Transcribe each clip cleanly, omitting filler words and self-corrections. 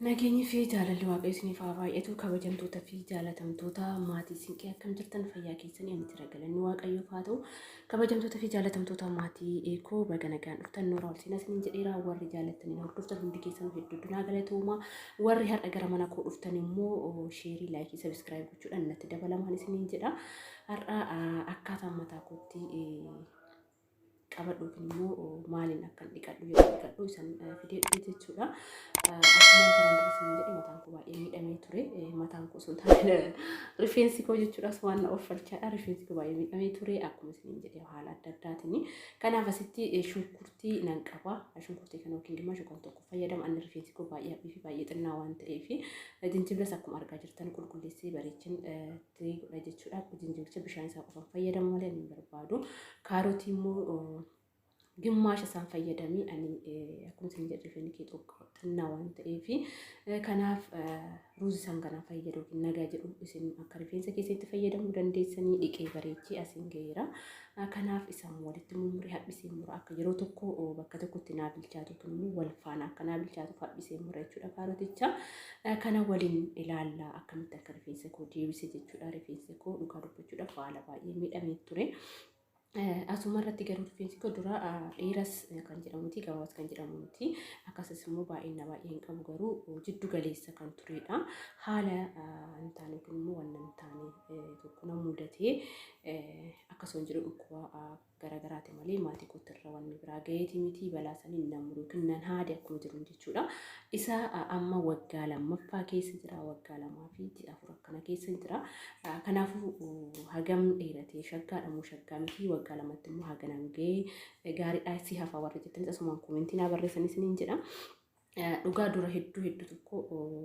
Nageenyi fi jaalalli waaqayyo isiniif haa baay'atu. Kabajamtoota fi jaalatamtoota maatii siinqee akkam jirtan fayyaa keessanii ani jira galanni waaqayyoof haa ta'u. Kabajamtoota fi jaalatamtoota maatii eekoo baga nagaan dhuftan noora ol siinas niin jedheera warri jaalatanii hordoftan hundi keessan hedduu dunaa galatooma. Warri har'a gara mana koo dhuftan immoo sheerii laayikii sabiskiraayib gochuudhaan natti dabalamaan isiniin jedha. Har'a akkaataa mataa kootti qabadhu immoo maaliin akkan dhiqadhu yeroo dhiqadhu isan fidee jechuudha. Akkuma kanaan dura isin jedhe mataan koo baay'ee miidhamee ture. Mataan koo sun taane rifeensi koo jechuudhaas waan na offalchaadha. Rifeensi koo baay'ee miidhamee ture akkuma isin jedhe haala adda addaatiin. Kanaaf asitti shunkurtii nan qaba. Shunkurtii kana yookiin dimaash kan tokko fayyadama. Ani rifeensi koo baay'ee haphii fi baay'ee xinnaa waan ta'eef jinjibila akkuma argaa jirtan qulqulleessee bareechin ta'ee godha jechuudha. Jinjibilicha bishaan isaa qofaan fayyadamu malee hin barbaadu. Kaarotii immoo ግማሽ ሳን ፈየደሚ አኒ አኩን ሲንጀ ሪፈኒ ኬ xinnaa waan ta'eef kanaaf ruuzi san kana fayyaduu nagaa jedhu isin akka rifeensa keessatti fayyadamuu dandeessanii dhiqee bareechee asiin gaheera. Kanaaf isaan walitti mummurii haphisee mura akka yeroo tokko bakka tokkotti naa bilchaatu kunimmoo wal faana akka naa bilchaatu haphisee mura jechuudha kaaroticha. Kana waliin ilaallaa akkamitti akka rifeensa koo deebise jechuudha. Rifeensa koo dhugaa dubbachuudhaaf haala baay'ee miidhamee ture. Asuma irratti garuu rifeensi koo dura dheeras kan jedhamuuti gabaabas kan jedhamuuti akkasumas immoo baay'ina baay'ee hin qabu garuu jiddu galeessa kan turedha. Haala hin taane kun immoo waan hin taane tokko na mudatee akkasuma jiru dhukkuba garagaraati malee maatii kootti irra waan biraa gaheeti miti balaa saniin namuru kinnan haade akkuma jiru jechuudha. Isa amma waggaa lammaffaa keessa jira waggaa lamaa fi afur akkana keessa jira. Kanaafuu hagam dheeratee shaggaadha moo shaggaa miti waggaa lamatti immoo haganaan gahee gaariidhaa si hafa warra jettanis asumaan koomentii naa barreessanis niin jedha. Dhugaa dura hedduu tokko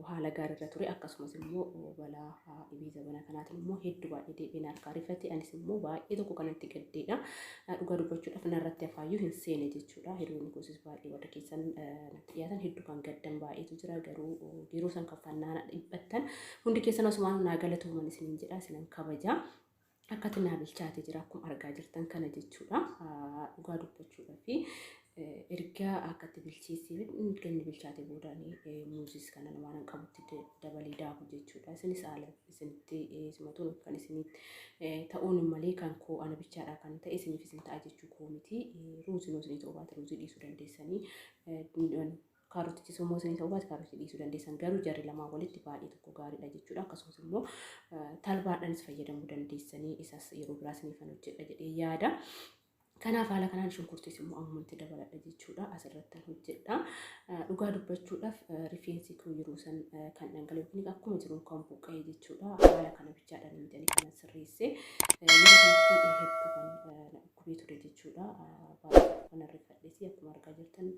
haala gaariirra ture akkasumas immoo balaa dhibee zabana kanaatiin immoo hedduu baay'ee deebiin harkaa rifate anis immoo baay'ee tokko kanatti gaddeedha. Dhugaa dubbachuudhaaf narratti afaayyuu hin seene jechuudha. Hiriyoonni kosis baay'ee warra keessan natti dhiyaatan hedduu kan gaddan baay'eetu jira garuu yeroo san kaffannaa dhibbattan hundi keessan asumaan naa galatooman isiniin jedha isinan kabaja. Akka tinaa bilchaatee jira akkuma argaa jirtan kana jechuudha. Dhugaa dubbachuudhaaf erga akkatti bilcheessee ganni bilchaatee boodanii muuzis kana waan qabutti dabalee daaku jechuudha. Isinis haala isinitti simatuun kan isinitti ta'uun malee kan koo ana bichaadha kan ta'e isiniif isin ta'a jechuu koo miti. Ruuziin isinii ta'uu baate ruuzii dhiisuu dandeessanii. Kaarotichi immoo isinii ta'uu baate kaarotii dhiisuu dandeessan garuu jarri lamaa walitti baay'ee tokko gaariidha jechuudha. Akkasumas immoo talbaadhaanis fayyadamuu dandeessanii isas yeroo biraa isiniif hojjedha jedhee yaada. Kanaaf haala kanaan shunkurtiis immoo ammatti dabaladha jechuudha. Asirratti hojjedha. Dhugaa dubbachuudhaaf rifeensi koo yeroo san kan dhangala'u akkuma jiru kan buqqa'ee jechuudha. Haala kana bichaadhaan miidhanii kana sirreessee yeroo kanatti hedduu kan dhukubee ture jechuudha. Baay'ee kan rifadhees akkuma argaa jirtan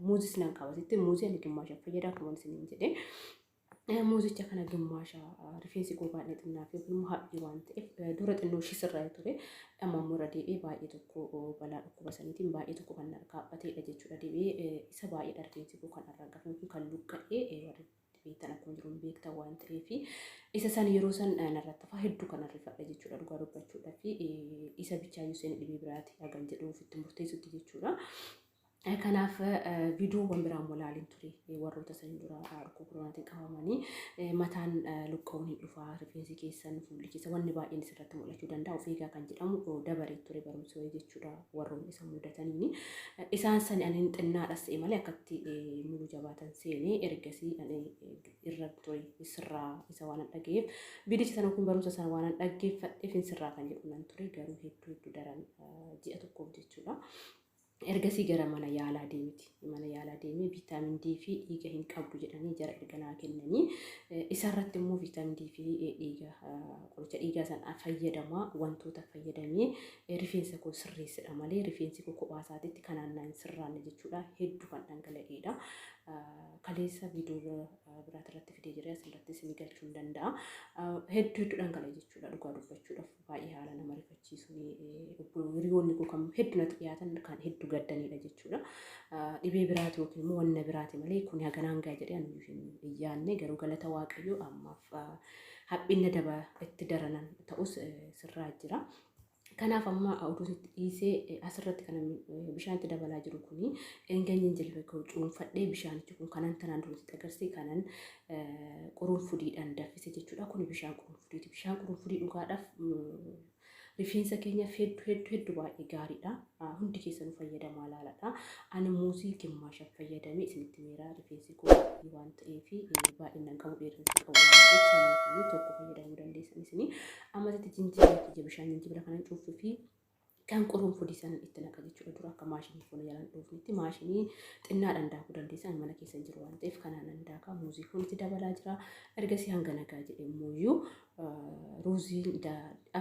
muuzis nan qaba. Sitti muuzii ani gimmaasha fayyada akkuma isiniin jedhee. Muuzicha kana gimmaasha rifeensi koo baay'ee xinnaa fi immoo haphii waan ta'eef dura xinnoo ishii sirraa ture. Amma immoo irra deebi'ee baay'ee tokko balaa dhukkuba saniitiin baay'ee tokko kan kaaphateedha jechuudha. Deebi'ee isa baay'ee rifeensi koo kan argamu kan luqqa'ee warri beektan akkuma jiru beektan waan ta'eef isa san yeroo san narratti fa'aa hedduu kan rifadha jechuudha. Dhugaa dubbachuudhaaf isa bichaayyuu seen dhibee biraati hagan jedhu ofitti murteessutti jechuudha. Kanaaf viidiyoowwan biraan walaaliin ture warroota san dura rakkoo koronaatiin qabamanii mataan luqqa'uun hin dhufaa rifeensi keessan fuulli keessa wanni baay'een isirratti mul'achuu danda'a of eegaa kan jedhamu dabaree ture barumsa wayii jechuudha warroonni isa mudatanii. Isaan san ani xinnaadhas ta'e malee akkatti mulu jabaatan seenee ergasii irra ture sirraa isa waan dhaga'eef viidiyocha sana kun barumsa sana waan dhaggeeffadheef sirraa kan jedhu nan ture garuu hedduu daran ji'a tokkoof jechuudha. Ergasii gara mana yaalaa deemti. Mana yaalaa deemee viitaamin D fi dhiiga hin qabdu jedhanii jara erga naa kennanii. Isarratti immoo viitaamin D fi dhiiga qoricha dhiigaa sana fayyadamaa wantoota fayyadamee rifeensa koo sirreessedha malee rifeensi koo kophaa isaatiitti kanaan naan sirraanne jechuudha. Hedduu kan dhangala'eedha. Kaleessa viidiyoo biraati irratti fidee jira asirratti isin galchuu hin danda'a. Hedduu dhangala'e jechuudha. Dhugaa dubbachuudhaaf baay'ee haala nama rifachiisu hiriyoonni koo kan hedduu natti dhiyaatan kan hedduu gaddanidha jechuudha. Dhibee biraati yookiin immoo wanna biraati malee kun haganaan gaa jedhee ani hin yaadne garuu galata waaqayyoo ammaaf haphinna daba itti daranan ta'us sirraa jira. Kanaaf amma oduu dhiisee asirratti kan bishaanitti dabalaa jiru kuni eenganyiin jilbee koo cuunfadhee bishaanichi kun kanan tanaan duratti agarsiise kanan qurunfudiidhaan danfise jechuudha. Kuni bishaan qurunfudiiti. Bishaan qurunfudii dhugaadhaaf rifeensa keenya hedduu baay'ee gaariidha. Hundi keessanuu fayyadamaa laaladha. Ani muuzii gimmaashaan fayyadamee isinitti meeraa rifeensi koo waan ta'eef baay'inaan qabu dheerinsa qabu waan ta'eef sanii tokko fayyadamuu dandeessanii ammatti jinjibila bishaan jinjibila kanan cuuffuu fi kan qurunfudii sana itti naqa jechuudha. Dura akka maashinii foon jalaan dhuufnitti maashinii xinnaadhaan daakuu dandeessan mana keessa jiru waan ta'eef kanaan daakaa muuzii kun itti dabalaa jira. Ergasii hanga nagaa jedhamuyyuu ruuzii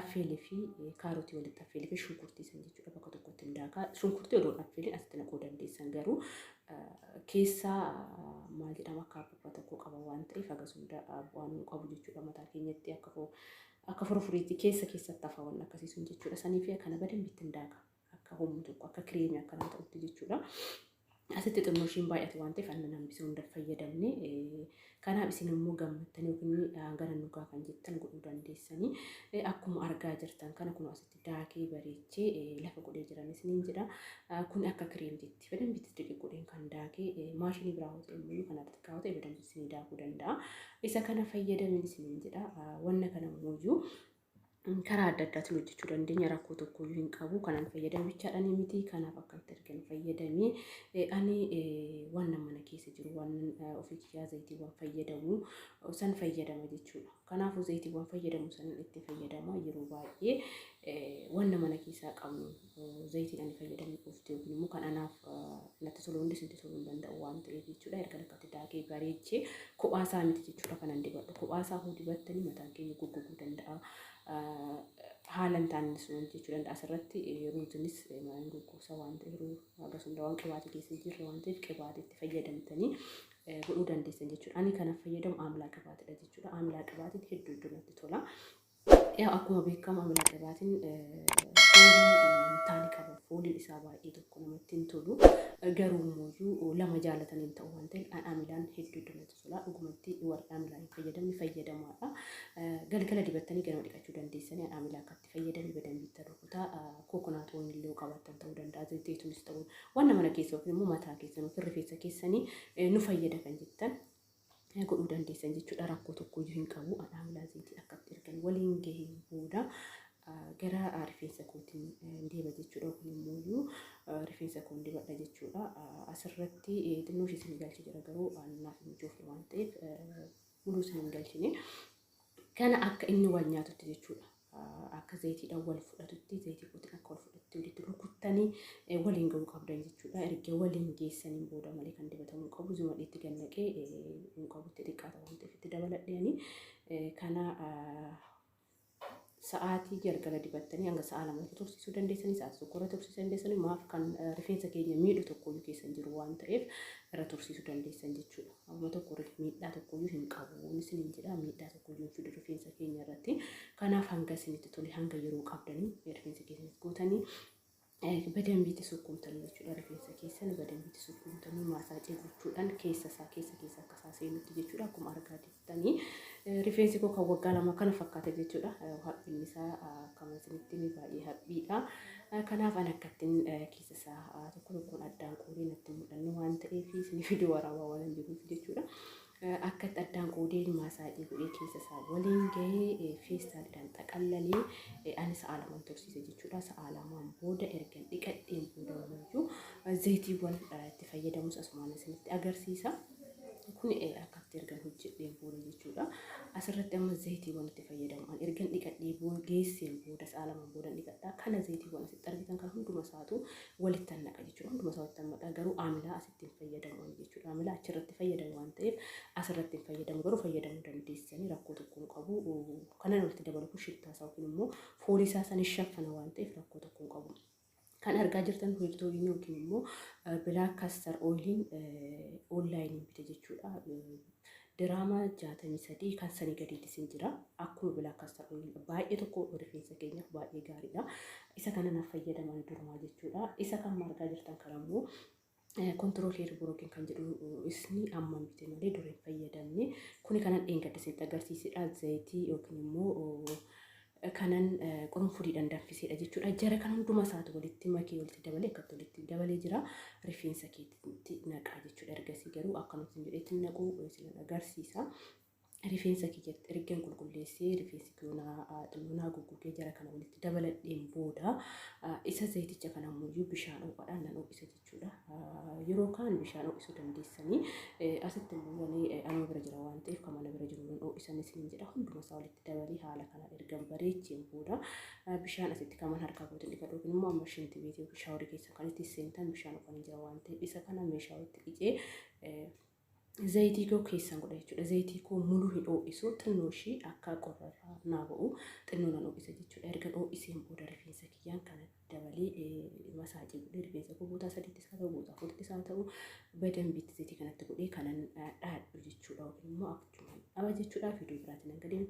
affeelee fi kaarotii walitti affeelee fi shunkurtii san jechuudha bakka tokkotti daakaa. Shunkurtii odoo affeelee asitti naquu dandeessan garuu keessaa maal jedhama akka abbaa tokko qaba waan ta'eef akkasuma waan qabu jechuudha mataa keenyatti akka furfuriitti keessatti afaan akkasiisun jechuudha. Saniif kana badan bittin daaka akka humna tokko akka kireemii akkana ta'utti jechuudha. Asitti xinnoo ishiin baay'ate waan ta'eef aannan hambisuu hunda fayyadamne kanaaf isin immoo gammattanii yookiin hangana nugaa kan jettan godhuu dandeessanii akkuma argaa jirtan kana kun asitti daakee bareechee lafa godhee jiran isiniin jedha. Kun akka kireemtiitti badan bitti godheen kan daakee maashinii biraa hojii immoo kan irratti kaawwate badan isinii daakuu danda'a. Isa kana fayyadamin isiniin jedha. Wanna kana immoo karaa adda addaatiin hojjechuu dandeenya. Rakkoo tokko hin qabu. Kanaan fayyadamichaadhaan miti. Kanaaf akkamitti argan fayyadamee ani waan mana keessa jiru waan ofii kiyyaa zayitiiwwan fayyadamu san fayyadama jechuudha. Kanaafuu zayitiiwwan fayyadamu san itti fayyadama yeroo baay'ee waan mana keessaa qabnu zayitiin ani fayyadamu qofti yookiin immoo kan anaaf natti tolu hundi isintti toluu hin danda'u waan ta'eef jechuudha. Erga lakkatti daakee bareechee kophaasaa miti jechuudha kanan dibadhu. Kophaasaa hoo dibattanii mataan keenya goggoguu danda'a. Haalan taanni sun jechuudha. Asirratti ruuzinis goggoosa waan ta'eef akkasuma waan qibaatii keessa jirre waan ta'eef qibaatiitti fayyadamtanii godhuu dandeessan jechuudha. Ani kanaaf fayyadamu amlaa qibaatiidha jechuudha. Amlaa qibaatiin hedduu natti tola. Akkuma beekamu amlaa qibaatiin foolii taani qaba. Fooliin isaa baay'ee tokko namatti hin tolu. Garuu immoo lama jaalatanii ta'u waan ta'eef amilaan hedduu natti tola. Dhugumatti warra amilaan fayyadamaadha. Galgala dibattanii ganama dhiqachuu dandeessanii amilaa akkatti fayyadamee badan bitta rukutaa kookonaatoon illee qabattan ta'uu danda'a. Zayituunis ta'uu waan mana keessa yookiin immoo mataa keessan yookiin rifeensa keessanii nu fayyada kan jettan godhuu dandeessan jechuudha. Rakkoo tokkoyyuu hin qabu. Amilaa zayitii akkatti ergan waliin gahee booda gara rifeensa kootiin deema jechuudha. Yookiin immoo rifeensa koon dibadha jechuudha. Asirratti xinnoo ishee isin galchi jira garuu naaf hin joofne waan ta'eef muluu isin hin galchine. Kana akka inni wal nyaatutti jechuudha. Akka zayitiidhaan wal fudhatutti zayitii kootiin akka wal fudhatutti walitti rukuttanii waliin gahuu qabdan jechuudha. Erga waliin geessaniin booda malee kan dibatamuu qabu. Zumadheetti gannaqee hin qabutti xiqqaata waan ta'eef itti dabaladheeni. Kana sa'aatii galgala dibattanii hanga sa'a lamatti tursiisuu dandeessanii sa'aatii tokko irra tursiisuu dandeessanii maaf kan rifeensa keenya miidhu tokkoyyuu keessan jiru waan ta'eef irra tursiisuu dandeessan jechuudha. Amma tokko miidhaa tokkoyyuu hin qabu. Isiniin jedha miidhaa tokkoyyuu hin fidu rifeensa keenya irratti. Kanaaf hanga isinitti tole hanga yeroo qabdanii rifeensa keessanitti gootanii badambiitti sukkumtanii jechuudha. Rifeensa keessan badambiitti sukkumtanii maasaajii gochuudhaan keessa akka isaa seenutti jechuudha. Akkuma argaa jirtanii rifeensi koo kan waggaa lama kana fakkaata jechuudha. Haphiin isaa akkama isinitti baay'ee haphiidha. Kanaaf an akkattiin keessa isaa tokkoon addaan qoodee natti mul'annu waan ta'eef isin viidiyoo waraabaa waan jiruuf jechuudha. Akkatti addaan qoodee maasaajii godhee keessa isaa waliin gahee feestaaliidhaan xaqallalee ani sa'a lama tursiise jechuudha. Sa'a lamaan booda ergan dhiqadheen booda waliyyuu zayitiiwwan itti fayyadamus asumaan isinitti agarsiisa. Kun akkatti ergan hojjedheen booda jechuudha. Asirratti amma zayitiiwwan itti fayyadamu. Ergan dhiqadhee geesseen booda sa'a lamaan booda dhiqadhaa. Kana zayitiiwwan asitti argitan kan hunduma isaatu walitti naqa jechuudha. Hunduma isaa walitti naqa garuu amilaa asitti hin fayyadamu jechuudha. Amilaa achirratti fayyadamu waan ta'eef asirratti hin fayyadamu garuu fayyadamuu dandeessanii rakkoo tokko hin qabu. Kana walitti dabalu shittaa isaa yookiin immoo foolii isaa san shaffana waan ta'eef rakkoo tokko hin qabu. Kan argaa jirtan hojjetoonni yookiin immoo Black Castor Oiliin onlaayiniin bite jechuudha. Diraamaa 63 kan sanii gadiitis hin jira. Akkuma Black Castor Oiliin baay'ee tokko rifeensa keenyaaf baay'ee gaariidha. Isa kana naaf fayyadaman durumaa jechuudha. Isa kan argaa jirtan kan immoo control hair broken kan jedhu isni amma bite malee dura hin fayyadamne. Kuni kanan dheengadda isinitti agarsiisedha. Zayitii yookiin immoo kanan qurunfuriidhaan danfiseedha jechuudha. Jara kan hunduma isaatu walitti makee walitti dabalee akkatti walitti dabalee jira. Rifeensa keetti naqaa jechuudha. Ergasii garuu akkanumatti jedheetti naquu isin agarsiisa. Rifeensa kiyyatti ergan qulqulleessee rifeensi xinnoo guggugee jara kana walitti dabaladheen booda isa zayiticha kana ammoo bishaan ho'aadhaan nan ho'isa jechuudha. Yeroo kaan bishaan ho'isuu dandeessanii asitti immoo amma bira jira waan ta'eef kan mana bira jiru nan ho'isan isiniin jedha. Hunduma isaa walitti dabalee haala kanaan ergan bareecheen booda bishaan asitti kan harkaa gootin dhiqadhu yookiin immoo amma shinti beetii yookiin shaaworii keessa kan itti seentan bishaan ho'anii jira waan ta'eef isa kana meeshaa walitti dhiqee zayitii koo keessan godha jechuudha. Zayitii koo muluu hin ho'isu xinnoo ishii akka qorrarraa naa ba'u xinnoo nan ho'isa jechuudha. Erga ho'iseen booda rifeensa kiyyaan kana dabalee masaajii godhee rifeensa koo bootaa sadiittis haa ta'u bootaa afurttis haa ta'u badambiitti zayitii kanatti godhee kanan dhaadhu jechuudha. Yookiin immoo akkuma dhaba jechuudha. Viidiyoo biraatiin hanga deemtu.